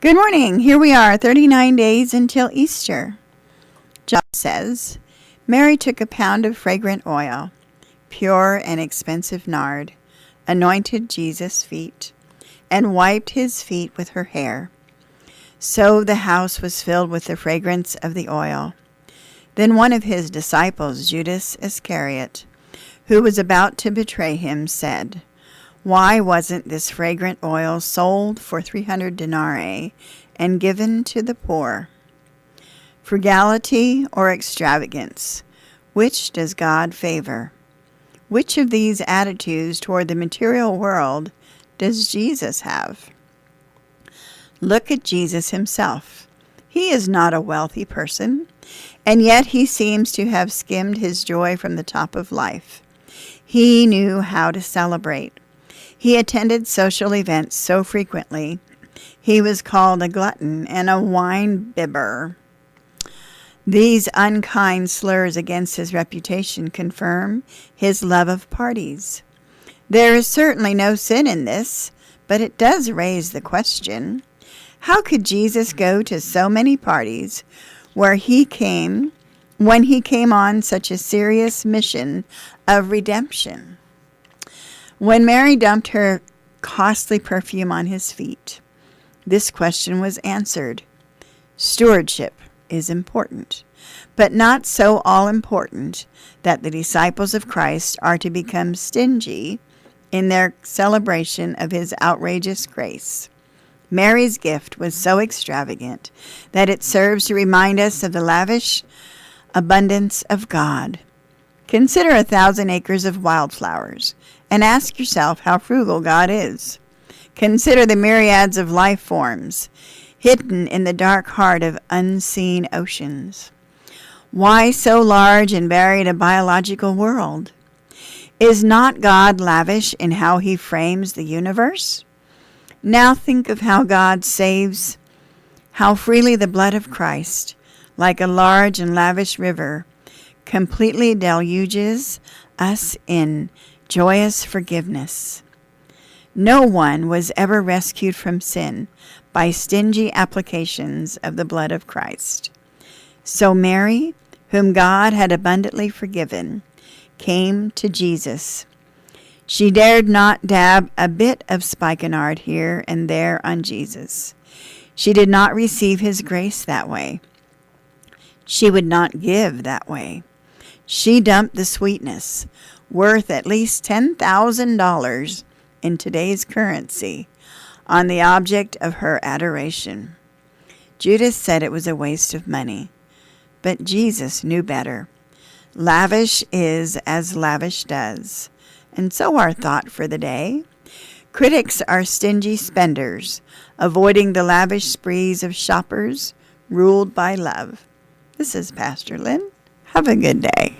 Good morning. Here we are, 39 days until Easter. John says, Mary took a pound of fragrant oil, pure and expensive nard, anointed Jesus' feet, and wiped his feet with her hair. So the house was filled with the fragrance of the oil. Then one of his disciples, Judas Iscariot, who was about to betray him, said, Why wasn't this fragrant oil sold for 300 denarii and given to the poor? Frugality or extravagance, which does God favor? Which of these attitudes toward the material world does Jesus have? Look at Jesus himself. He is not a wealthy person, and yet he seems to have skimmed his joy from the top of life. He knew how to celebrate. He attended social events so frequently, he was called a glutton and a wine-bibber. These unkind slurs against his reputation confirm his love of parties. There is certainly no sin in this, but it does raise the question, how could Jesus go to so many parties when he came on such a serious mission of redemption? When Mary dumped her costly perfume on his feet, this question was answered. Stewardship is important, but not so all-important that the disciples of Christ are to become stingy in their celebration of his outrageous grace. Mary's gift was so extravagant that it serves to remind us of the lavish abundance of God. Consider 1,000 acres of wildflowers and ask yourself how frugal God is. Consider the myriads of life forms hidden in the dark heart of unseen oceans. Why so large and varied a biological world? Is not God lavish in how he frames the universe? Now think of how God saves, how freely the blood of Christ, like a large and lavish river, completely deluges us in joyous forgiveness. No one was ever rescued from sin by stingy applications of the blood of Christ. So Mary, whom God had abundantly forgiven, came to Jesus. She dared not dab a bit of spikenard here and there on Jesus. She did not receive his grace that way. She would not give that way. She dumped the sweetness, worth at least $10,000 in today's currency, on the object of her adoration. Judas said it was a waste of money, but Jesus knew better. Lavish is as lavish does, and so our thought for the day. Critics are stingy spenders, avoiding the lavish sprees of shoppers ruled by love. This is Pastor Lyn. Have a good day.